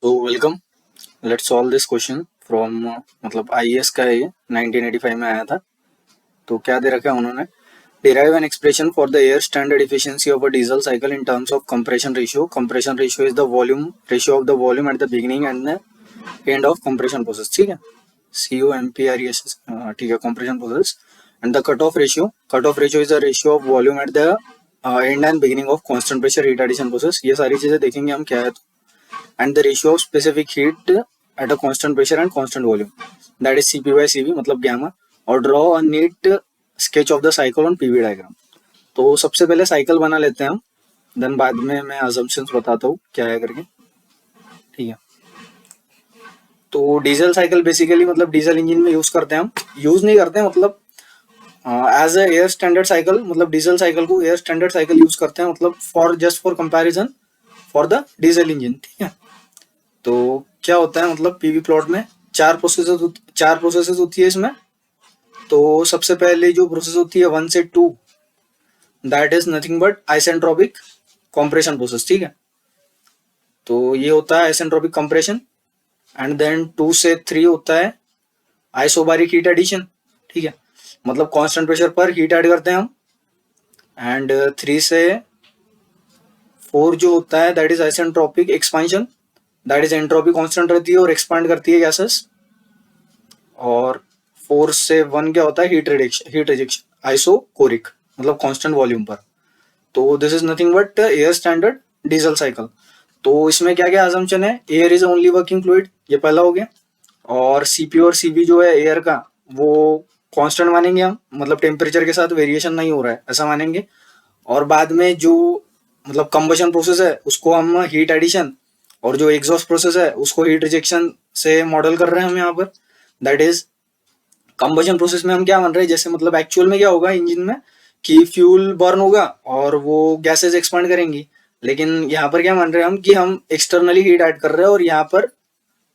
तो welcome. Let's solve this question from मतलब IAS का है ये 1985 में आया था। तो क्या दे रखा है उन्होंने, derive an expression for the air standard efficiency of a diesel cycle in terms of compression ratio. Compression ratio is the volume ratio of the volume at the beginning and the end of compression process. ठीक है, COMPRES, ठीक है, compression process. And the cutoff ratio is the ratio of volume at the end and beginning of constant pressure heat addition process. ये सारी चीजें देखेंगे हम क्या है। And the ratio of specific heat at a constant pressure and constant volume, that is Cp by Cv मतलब gamma. और draw a neat sketch of the cycle on PV diagram. तो सबसे पहले साइकिल बना लेते हैं हम, देन बाद में मैं assumptions बताता हूँ क्या है करके। ठीक है, तो डीजल साइकिल बेसिकली मतलब डीजल इंजन में यूज करते हैं हम, यूज नहीं करते हैं मतलब as a air standard cycle, मतलब डीजल साइकिल को एयर स्टैंडर्ड साइकिल यूज करते हैं, मतलब for just for comparison for the diesel engine. ठीक है, तो क्या होता है मतलब पीवी प्लॉट में चार प्रोसेसेस होती है इसमें। तो सबसे पहले जो प्रोसेस होती है 1 से 2, that is nothing but isentropic compression process. ठीक है, तो ये होता है आइसेंट्रोपिक कंप्रेशन। एंड देन 2 से 3 होता है आइसोबारिक हीट एडिशन। ठीक है, मतलब कांस्टेंट प्रेशर पर हीट ऐड करते हैं हम। एंड 3 से 4 जो होता है that is isentropic expansion, that is entropy constant रहती है और एक्सपांड करती है गैसेस। और 4 से 1 क्या होता है हीट रिजेक्शन आइसोकोरिक, मतलब कांस्टेंट वॉल्यूम पर। तो this is nothing but air standard diesel cycle. तो इसमें क्या क्या अजम्पशन है, air is only working fluid, ये पहला हो गया। और सीपी और सीबी जो है एयर का वो कांस्टेंट मानेंगे हम, मतलब टेम्परेचर के साथ वेरिएशन नहीं हो रहा है ऐसा मानेंगे। और बाद में जो मतलब कंबशन प्रोसेस है उसको हम हीट एडिशन, और जो एग्जॉस्ट प्रोसेस है उसको हीट रिजेक्शन से मॉडल कर रहे हैं हम यहाँ पर। दैट इज कंबशन प्रोसेस में हम क्या मान रहे हैं, जैसे मतलब एक्चुअल में क्या होगा इंजन में कि फ्यूल बर्न होगा और वो गैसेस एक्सपांड करेंगी। लेकिन यहाँ पर क्या मान रहे हैं हम कि हम एक्सटर्नली हीट ऐड कर रहे हैं और यहाँ पर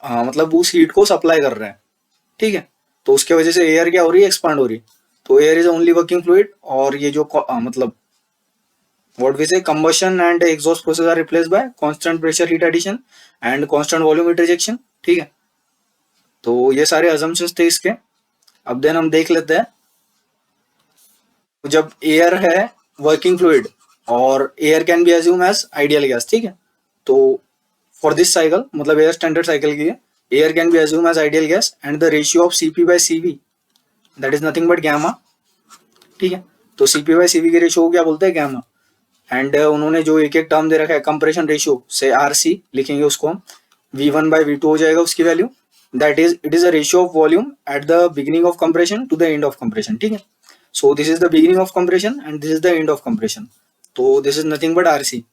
मतलब उस हीट को सप्लाई कर रहे हैं। ठीक है, तो उसके वजह से एयर क्या हो रही है, एक्सपांड हो रही है। तो air is only working fluid. और ये जो मतलब what we say combustion and exhaust process are replaced by constant pressure heat addition and constant volume heat rejection। ठीक है, तो ये सारे assumptions थे इसके। अब देन हम देख लेते हैं, जब एयर है वर्किंग फ्लूइड और air can be assume as ideal gas. ठीक है, तो फॉर दिस साइकिल मतलब एयर स्टैंडर्ड साइकिल की है, air can be assume as ideal gas and the ratio of CP by CV that is nothing but gamma. ठीक है, तो CP by CV के रेशियो को क्या बोलते हैं, गैमा। एंड उन्होंने जो एक एक टर्म दे रखा है कंप्रेशन रेशियो से आर सी लिखेंगे उसको हम, V1 बाई V2 हो जाएगा उसकी value. That is it is a ratio of volume at the beginning of compression to the end of compression. ठीक है, so this is the beginning of compression and this is the end of compression. तो this is nothing but R C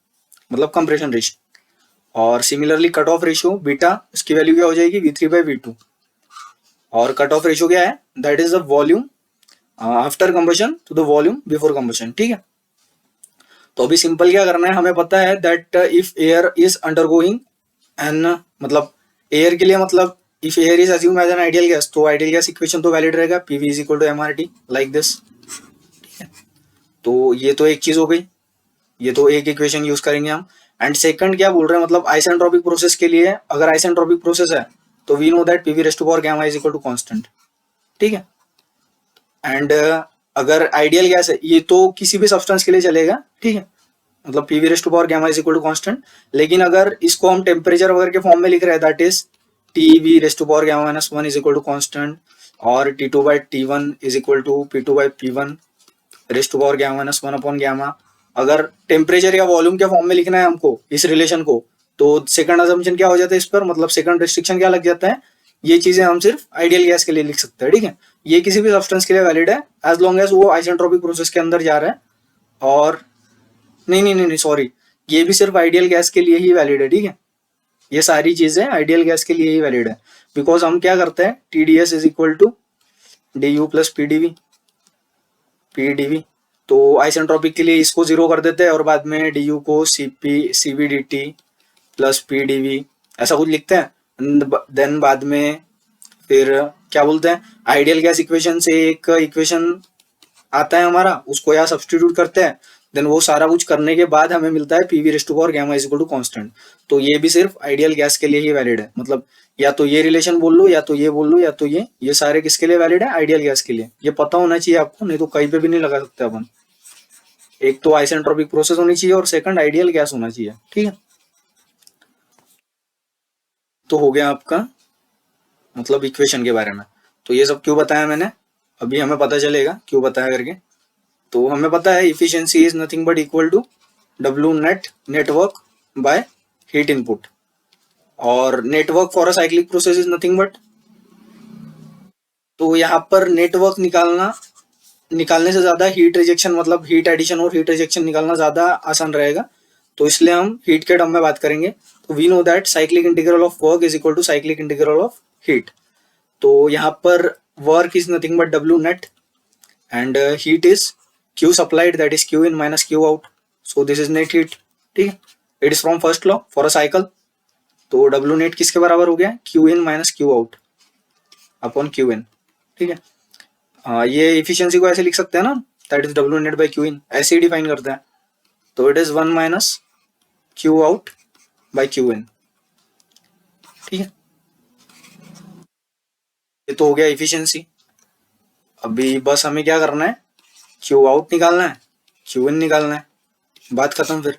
मतलब compression ratio. और similarly cut off ratio beta, उसकी value क्या हो जाएगी V3 by V2। और cut off ratio क्या है, that is the volume after combustion to the volume before combustion. ठीक है, तो अभी सिंपल क्या करना है, हमें पता है that if air is undergoing an, मतलब एयर के लिए मतलब if air is assume as an ideal gas, तो आइडियल गैस इक्वेशन तो वैलिड रहेगा, PV is equal to mRT like this. तो ये तो एक चीज हो गई, ये तो एक इक्वेशन यूज करेंगे हम। एंड सेकंड क्या बोल रहे हैं, मतलब आइसेंट्रोपिक प्रोसेस के लिए अगर आइसेंट्रोपिक प्रोसेस है तो we know that PV raised to power gamma is equal to constant. ठीक है, एंड अगर आइडियल गैस है ये तो किसी भी सब्सटेंस के लिए चलेगा। ठीक है, मतलब PV raised to power gamma is equal to constant. लेकिन अगर इसको हम टेम्परेचर वगैरह के फॉर्म में लिख रहे हैं that is T V raised to power gamma minus 1 is equal to constant, और T2 by T1 is equal to P2 by P1 raised to power gamma minus 1 upon gamma. अगर temperature या volume के form में लिखना है हमको इस relation को, तो सेकंड अजम्पशन क्या हो जाता है इस पर, मतलब सेकंड रिस्ट्रिक्शन क्या लग जाता है, ये चीजें हम सिर्फ आइडियल गैस के लिए लिख सकते हैं। ठीक है, ये किसी भी सब्सटेंस के लिए वैलिड है एज लॉन्ग एज वो आइसेंट्रोपिक प्रोसेस के अंदर जा रहा है। और नहीं नहीं नहीं नहीं सॉरी, ये भी सिर्फ आइडियल गैस के लिए ही वैलिड है। ठीक है, ये सारी चीजें आइडियल गैस के लिए ही वैलिड है, बिकॉज हम क्या करते हैं TDS is equal to DU plus PdV। तो आइसेंट्रोपिक के लिए इसको जीरो कर देते हैं और बाद में DU को CVdT प्लस PdV ऐसा कुछ लिखते हैं। देन बाद में फिर क्या बोलते हैं, आइडियल गैस इक्वेशन से एक इक्वेशन आता है हमारा, उसको यहाँ सब्सटीट्यूट करते हैं। देन वो सारा कुछ करने के बाद हमें मिलता है PV raised to power gamma is equal to constant. तो ये भी सिर्फ आइडियल गैस के लिए ही वैलिड है, मतलब या तो ये रिलेशन बोल लो या तो ये बोल लो या तो ये सारे किसके लिए वैलिड है, आइडियल गैस के लिए। ये पता होना चाहिए आपको, नहीं तो कहीं पे भी नहीं लगा सकते अपन। एक तो आइसेंट्रोपिक प्रोसेस होनी चाहिए और सेकंड आइडियल गैस होना चाहिए, ठीक है। तो हो गया आपका मतलब इक्वेशन के बारे में। तो ये सब क्यों बताया मैंने, अभी हमें पता चलेगा क्यों बताया करके। तो हमें पता है efficiency is nothing but equal to W net network by heat input, और network for a cyclic process is nothing but, तो यहाँ पर नेटवर्क निकालने से ज्यादा हीट रिजेक्शन मतलब हीट एडिशन और हीट रिजेक्शन निकालना ज्यादा आसान रहेगा, तो इसलिए हम हीट के टर्म में बात करेंगे। तो we know that cyclic integral of work is equal to cyclic integral of heat. तो यहाँ पर work is nothing but W net and heat is Q supplied, that is Q in minus Q out. So this is net heat, ठीक है। It is from first law for a cycle. तो W net किसके बराबर हो गया, Q in minus Q out upon Q in, ठीक है। ये इफिशियंसी को ऐसे लिख सकते हैं ना, that is W net by Q in, ऐसे ही डिफाइन करते हैं। तो it is 1 minus Q out by Q in, ठीक है। ये तो हो गया इफिशियंसी। अभी बस हमें क्या करना है, क्यू आउट निकालना है, क्यू इन निकालना है, बात खत्म फिर।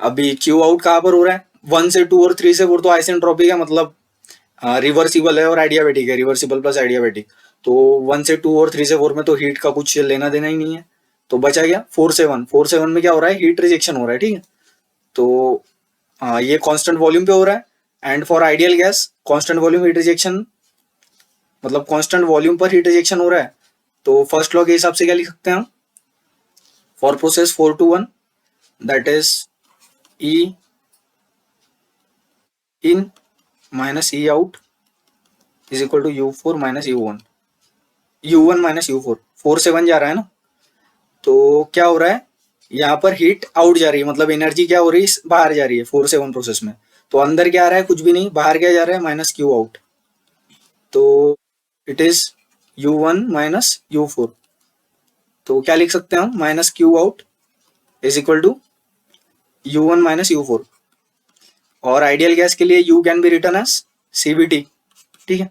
अभी क्यू आउट कहाँ पर हो रहा है, 1 से 2 और 3 से 4 तो आइसेंट्रोपिक है, मतलब रिवर्सिबल है और एडियाबैटिक है, रिवर्सिबल प्लस एडियाबैटिक। तो 1 से 2 और 3 से 4 में तो हीट का कुछ लेना देना ही नहीं है, तो बचा गया 4 से 1। 4 से 1 में क्या हो रहा है, हीट रिजेक्शन हो रहा है, ठीक है। तो ये कांस्टेंट वॉल्यूम पे हो रहा है, and for ideal gas constant volume heat rejection मतलब कांस्टेंट वॉल्यूम पर हीट रिजेक्शन हो रहा है। तो फर्स्ट लॉ के हिसाब से क्या लिख सकते हैं हम, for process 4 to 1 that is E in minus E out is equal to U4 minus U1, U1 minus U4, 4 से 1 जा रहा है ना, तो क्या हो रहा है, यहाँ पर हीट आउट जा रही है, मतलब एनर्जी क्या हो रही है, बाहर जा रही है 4 से 1 प्रोसेस में। तो अंदर क्या आ रहा है, कुछ भी नहीं, बाहर क्या जा रहा है, माइनस क्यू आउट। तो it is U1 minus U4। तो क्या लिख सकते हैं हम, minus Q out is equal to U1 minus U4, और आइडियल गैस के लिए U can be written as CVT, ठीक है।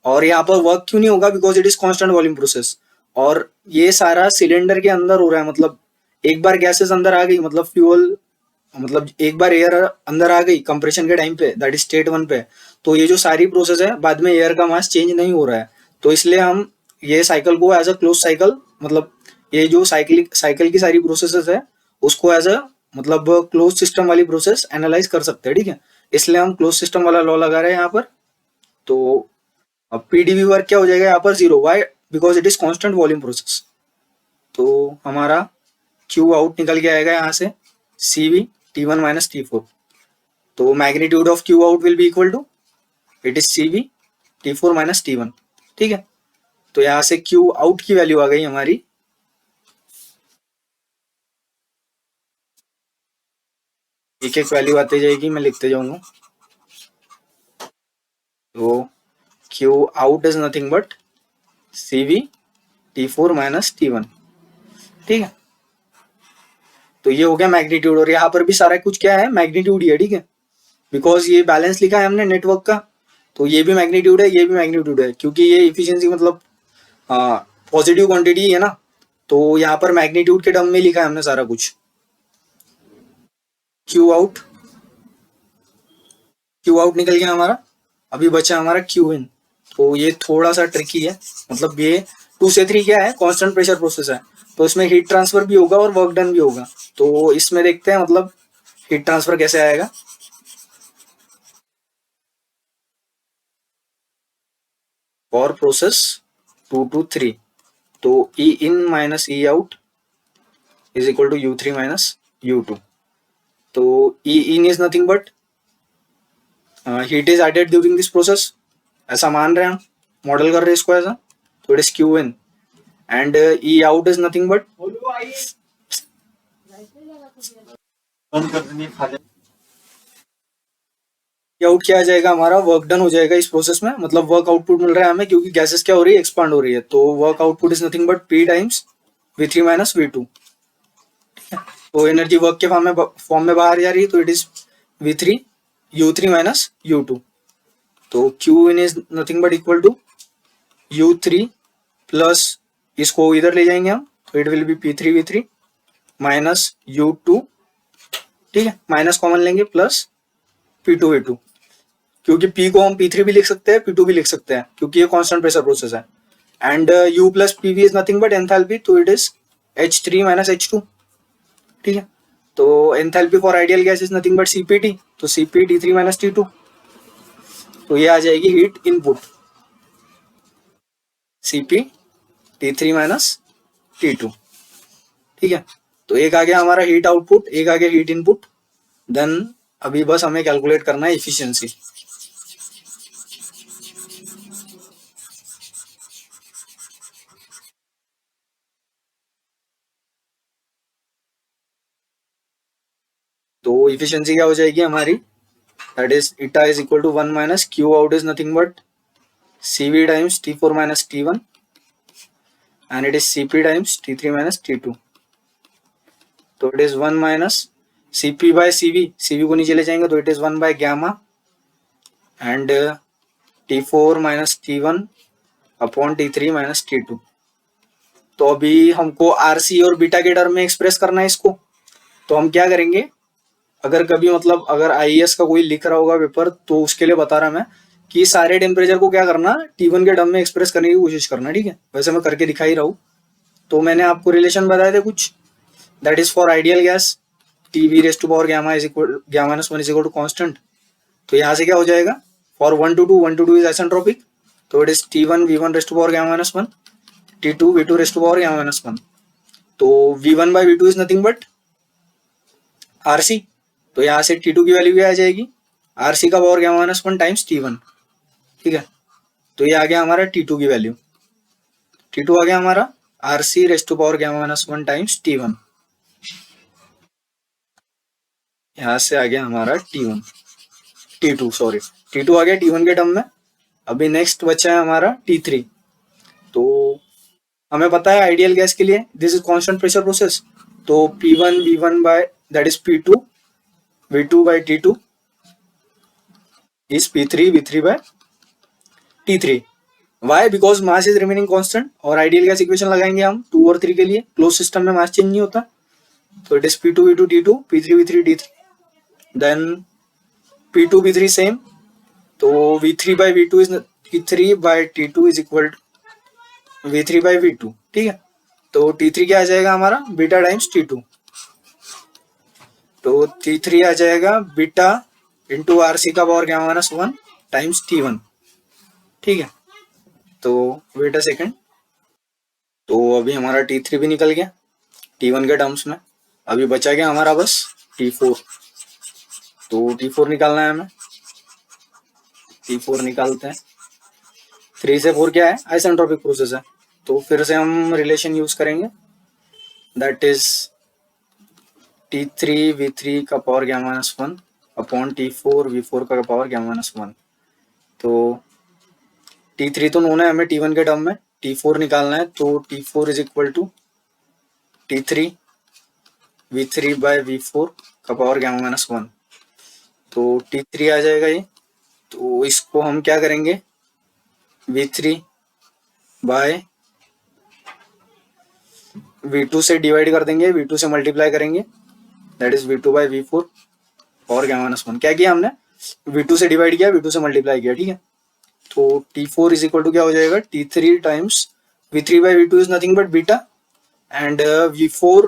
और यहाँ पर वर्क क्यों नहीं होगा, because it is constant volume process, और ये सारा सिलेंडर के अंदर हो रहा है, मतलब एक बार गैसेस अंदर आ गई, मतलब फ्यूल मतलब एक बार एयर अंदर आ गई कंप्रेशन के टाइम पे, दैट इज स्टेट 1 पे, तो ये जो सारी प्रोसेस है बाद में एयर का मास चेंज नहीं हो रहा है। तो इसलिए हम ये साइकिल को एज अ क्लोज साइकिल, मतलब ये जो साइकिल की सारी प्रोसेसेस है उसको एज अ मतलब क्लोज सिस्टम वाली प्रोसेस एनालाइज कर सकते हैं, ठीक है। इसलिए हम क्लोज सिस्टम वाला लॉ लगा रहे हैं यहाँ पर। तो अब पीडीवी वर्क क्या हो जाएगा यहाँ पर, 0, why, because it is constant volume process. तो हमारा क्यू आउट निकल के आएगा यहाँ से CV T1 माइनस T4। तो magnitude of Q out will be equal to, it is CV T4 minus T1, ठीक है। तो यहाँ से क्यू आउट की वैल्यू आ गई हमारी, एक एक वैल्यू आती जाएगी, मैं लिखते जाऊंगा। तो Q out is nothing but CV T4 minus T1, ठीक है। तो ये हो गया मैग्नीट्यूड, और यहाँ पर भी सारा कुछ क्या है, मैग्नीट्यूड ही है, ठीक है। बिकॉज ये बैलेंस लिखा है हमने नेटवर्क का, तो ये भी मैग्नीट्यूड है, ये भी मैग्नीट्यूड है, क्योंकि ये इफिशियंसी मतलब पॉजिटिव क्वांटिटी है ना, तो यहाँ पर मैग्नीट्यूड के टर्म में लिखा है हमने सारा कुछ। क्यू आउट निकल गया हमारा, अभी बचा हमारा क्यू इन। तो ये थोड़ा सा ट्रिकी है, मतलब ये 2 से 3 क्या है, कांस्टेंट प्रेशर प्रोसेस है, तो इसमें हीट ट्रांसफर भी होगा और वर्क डन भी होगा। तो इसमें देखते हैं मतलब हीट ट्रांसफर कैसे आएगा। और प्रोसेस 2 to 3, तो E in minus E out is equal to U3 minus U2। तो E in is nothing but heat is added during this process, ऐसा मान रहे हैं हम, मॉडल कर रहे हैं इसको ऐसा। तो it is Q in and E out is nothing but, out क्या आ जाएगा हमारा, वर्क डन हो जाएगा इस प्रोसेस में, मतलब वर्क आउटपुट मिल रहा है हमें, क्योंकि गैसेस क्या हो रही है, एक्सपांड हो रही है। तो work output is nothing but P times V3 minus V2, ठीक है। तो एनर्जी वर्क के फॉर्म में बाहर जा रही है, तो it is V3 U3 minus U2। तो Q in is nothing but equal to U3 plus, इसको इधर ले जाएंगे हम, तो it will be P3 V3 minus U2, ठीक है, माइनस कॉमन लेंगे, प्लस P2 V2, क्योंकि P को हम P3 भी लिख सकते हैं, P2 भी लिख सकते हैं, क्योंकि ये कांस्टेंट प्रेशर प्रोसेस है। And U plus PV is nothing but enthalpy, तो it is H3 minus H2, ठीक है। तो enthalpy for ideal gas is nothing but CPT, तो CP T3 माइनस T2, तो ये आ जाएगी heat input, CP T3 minus T2, ठीक है। तो एक आ गया हमारा हीट आउटपुट, एक आ गया हीट इनपुट। देन अभी बस हमें कैलकुलेट करना है इफिशियंसी। तो इफिशियंसी क्या हो जाएगी हमारी, that is eta is equal to 1 minus Q out is nothing but CV times T4 minus T1 and it is CP times T3 minus T2। तो it is 1 minus CP by CV को नीचे ले जाएंगे, तो it is 1 by gamma and T4 minus T1 upon T3 minus T2। तो अभी हमको RC और बीटा के टर्म में एक्सप्रेस करना है इसको। तो हम क्या करेंगे, अगर कभी मतलब अगर IES का कोई लिख रहा होगा पेपर, तो उसके लिए बता रहा मैं कि सारे टेम्परेचर को क्या करना, T1 के टर्म में एक्सप्रेस करने की कोशिश करना, ठीक है। वैसे मैं करके दिखा ही रहा हूँ। तो मैंने आपको रिलेशन बताए थे कुछ, that is for ideal gas TV raise to power gamma is equal gamma minus 1 is equal to constant. तो यहाँ से क्या हो जाएगा, फॉर 1 to 2 इज आइसेंट्रोपिक, तो it is T1 V1 raise to power gamma minus 1, T2 V2 raise to power gamma minus 1। तो V1 by V2 is nothing but RC, तो यहाँ से T2 की वैल्यू भी आ जाएगी RC का power gamma minus 1 times T1, ठीक है। तो ये आ गया हमारा T2 की वैल्यू, T2 आ गया हमारा RC raised to power gamma minus 1 times T1, यहाँ से आ गया हमारा T2 सॉरी, T2 आ गया T1 के टर्म में। अभी नेक्स्ट बचा है हमारा T3। तो हमें पता है आइडियल गैस के लिए this is constant pressure process, तो P1 V1 by that is P2 V2 by T2 is P3 V3 by T3। Why, because mass is remaining constant, और आइडियल गैस इक्वेशन लगाएंगे हम 2 और 3 के लिए, क्लोज सिस्टम में मास चेंज नहीं होता। तो it is P2 V2 T2 P3 V3 T3, then P2 V3 same, तो V3 by V2 is T3 by T2 is equal to V3 by V2, ठीक है। तो T3 क्या आ जाएगा हमारा, बीटा टाइम्स T2, तो T3 आ जाएगा बीटा इंटू RC का power gamma minus 1 times T1, ठीक है। तो वेट अ सेकेंड, तो अभी हमारा T3 भी निकल गया T1 के टर्म्स में। अभी बचा गया हमारा बस T4, तो T4 निकालना है हमें, T4 निकालते हैं। 3 से 4 क्या है, आइसेंट्रोपिक प्रोसेस है, तो फिर से हम रिलेशन यूज करेंगे, दैट इज T3 V3 का power gamma minus 1 upon T4 V4 का पावर गैमा माइनस 1। तो T3 तो नोन है हमें T1 के टर्म में, T4 निकालना है, तो T4 is equal to T3 V3 bye V4 का पावर गैमा माइनस 1। तो T3 आ जाएगा ये, तो इसको हम क्या करेंगे, V3 बाय V2 से डिवाइड कर देंगे, V2 से मल्टीप्लाई करेंगे, that is V2 by V4 power gamma minus 1। क्या किया हमने, V2 से डिवाइड किया, V2 से मल्टीप्लाई किया, ठीक है। तो T4 इज इक्वल टू क्या हो जाएगा, T3 times V3 by V2 is nothing but beta and V4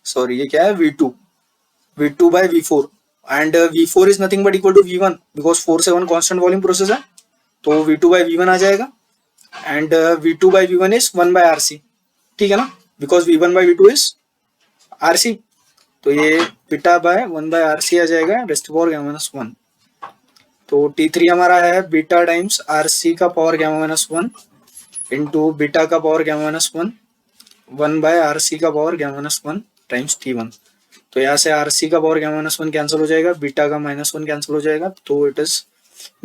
sorry ये क्या है V2 by V4 and V4 is nothing but equal to V1 because 4 से 1 कांस्टेंट वॉल्यूम प्रोसेस है, तो V2 by V1 आ जाएगा and V2 by V1 is 1 by RC, ठीक है ना, because V1 bye V2 is RC। तो ये बीटा बाय 1 बाय RC आ जाएगा रेस्ट पावर गैमा माइनस 1। तो T3 हमारा है बीटा टाइम्स RC का power gamma minus 1 into beta का power gamma minus 1 by RC का power gamma minus 1 times T1। तो यहाँ से RC का पावर गैमा माइनस 1 कैंसिल हो जाएगा, बीटा का माइनस 1 कैंसिल हो जाएगा, तो it is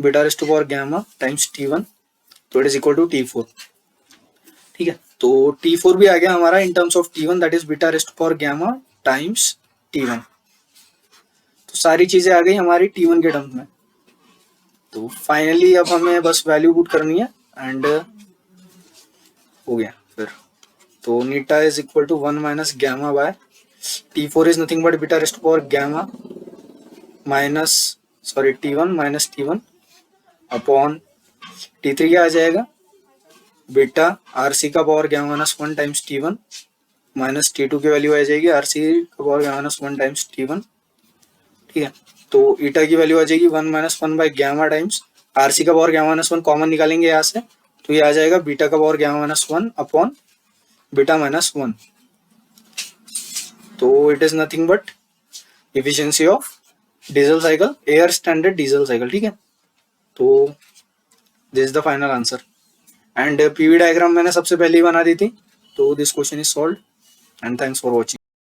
beta raised to power gamma times T1, तो it is equal to T4, ठीक है। तो T4 भी आ गया हमारा in terms of T1, that is beta raised to power gamma times T1। तो सारी चीजें आ गई हमारी T1 के टर्म्स में। तो फाइनली अब हमें बस वैल्यू पुट करनी है एंड हो गया फिर। तो eta is equal to 1 minus gamma by T4 is nothing but beta raised to power gamma minus T1 minus T1 upon T3 क्या आ जाएगा, बीटा RC का power gamma minus 1 times T1 minus T2 की value आ जाएगी RC का power gamma minus 1 times T1। ठीक है, तो ईटा की वैल्यू आ जाएगी 1 minus 1 by gamma times RC का पावर गैमा माइनस 1 कॉमन निकालेंगे यहाँ से, तो ये आ जाएगा बीटा का power gamma minus 1 upon beta minus 1। तो it is nothing but efficiency of diesel cycle, air standard diesel cycle. ठीक है, तो this is the final answer and PV diagram मैंने सबसे पहले ही बना दी थी। तो this question is solved and thanks for watching.